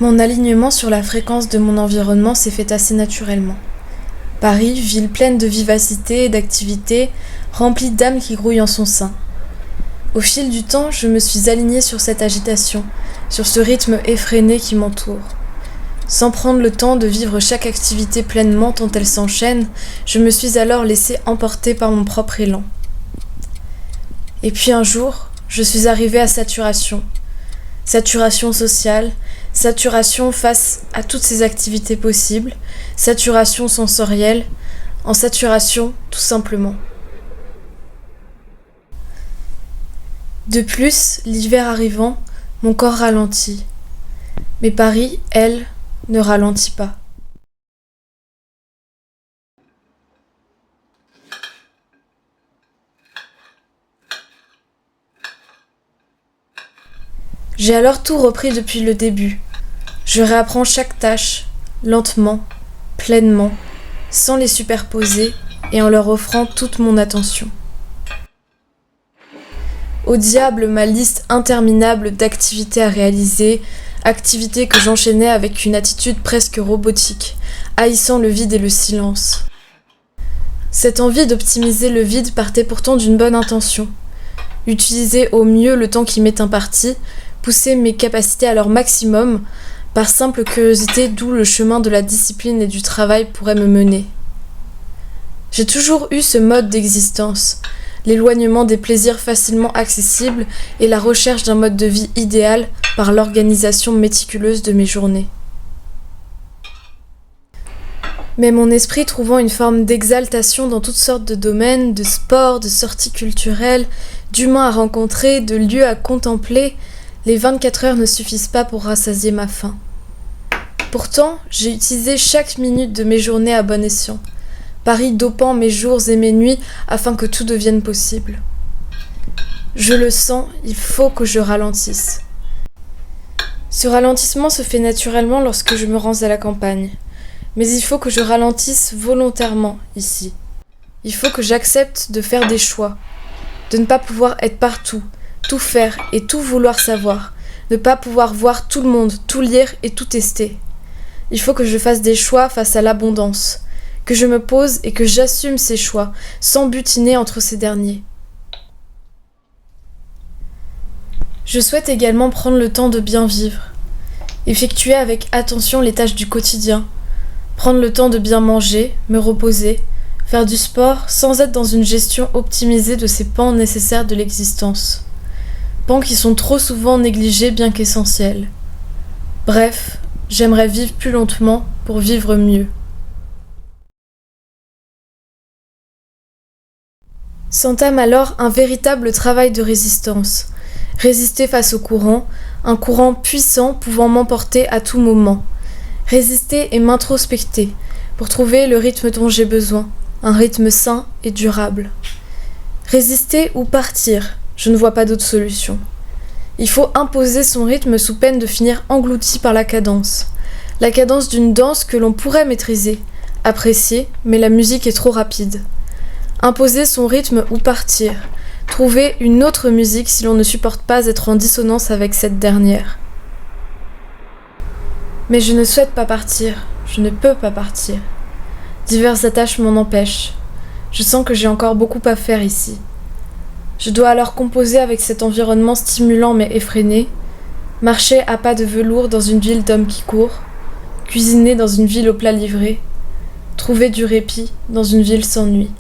Mon alignement sur la fréquence de mon environnement s'est fait assez naturellement. Paris, ville pleine de vivacité et d'activité, remplie d'âmes qui grouillent en son sein. Au fil du temps, je me suis alignée sur cette agitation, sur ce rythme effréné qui m'entoure. Sans prendre le temps de vivre chaque activité pleinement tant elle s'enchaîne, je me suis alors laissée emporter par mon propre élan. Et puis un jour, je suis arrivée à saturation. Saturation sociale, saturation face à toutes ces activités possibles, saturation sensorielle, en saturation tout simplement. De plus, l'hiver arrivant, mon corps ralentit. Mais Paris, elle, ne ralentit pas. J'ai alors tout repris depuis le début. Je réapprends chaque tâche, lentement, pleinement, sans les superposer et en leur offrant toute mon attention. Au diable ma liste interminable d'activités à réaliser, activités que j'enchaînais avec une attitude presque robotique, haïssant le vide et le silence. Cette envie d'optimiser le vide partait pourtant d'une bonne intention. Utiliser au mieux le temps qui m'est imparti, pousser mes capacités à leur maximum, par simple curiosité d'où le chemin de la discipline et du travail pourrait me mener. J'ai toujours eu ce mode d'existence, l'éloignement des plaisirs facilement accessibles et la recherche d'un mode de vie idéal par l'organisation méticuleuse de mes journées. Mais mon esprit trouvant une forme d'exaltation dans toutes sortes de domaines, de sports, de sorties culturelles, d'humains à rencontrer, de lieux à contempler, les 24 heures ne suffisent pas pour rassasier ma faim. Pourtant, j'ai utilisé chaque minute de mes journées à bon escient, Paris dopant mes jours et mes nuits afin que tout devienne possible. Je le sens, il faut que je ralentisse. Ce ralentissement se fait naturellement lorsque je me rends à la campagne, mais il faut que je ralentisse volontairement ici. Il faut que j'accepte de faire des choix, de ne pas pouvoir être partout, tout faire et tout vouloir savoir, ne pas pouvoir voir tout le monde, tout lire et tout tester. Il faut que je fasse des choix face à l'abondance, que je me pose et que j'assume ces choix, sans butiner entre ces derniers. Je souhaite également prendre le temps de bien vivre, effectuer avec attention les tâches du quotidien, prendre le temps de bien manger, me reposer, faire du sport sans être dans une gestion optimisée de ces pans nécessaires de l'existence. Pans qui sont trop souvent négligés bien qu'essentiels. Bref, j'aimerais vivre plus lentement pour vivre mieux. S'entame alors un véritable travail de résistance. Résister face au courant, un courant puissant pouvant m'emporter à tout moment. Résister et m'introspecter pour trouver le rythme dont j'ai besoin, un rythme sain et durable. Résister ou partir, je ne vois pas d'autre solution. Il faut imposer son rythme sous peine de finir englouti par la cadence d'une danse que l'on pourrait maîtriser, apprécier, mais la musique est trop rapide. Imposer son rythme ou partir, trouver une autre musique si l'on ne supporte pas être en dissonance avec cette dernière. Mais je ne souhaite pas partir, je ne peux pas partir. Diverses attaches m'en empêchent. Je sens que j'ai encore beaucoup à faire ici. Je dois alors composer avec cet environnement stimulant mais effréné, marcher à pas de velours dans une ville d'hommes qui courent, cuisiner dans une ville au plat livré, trouver du répit dans une ville sans nuit.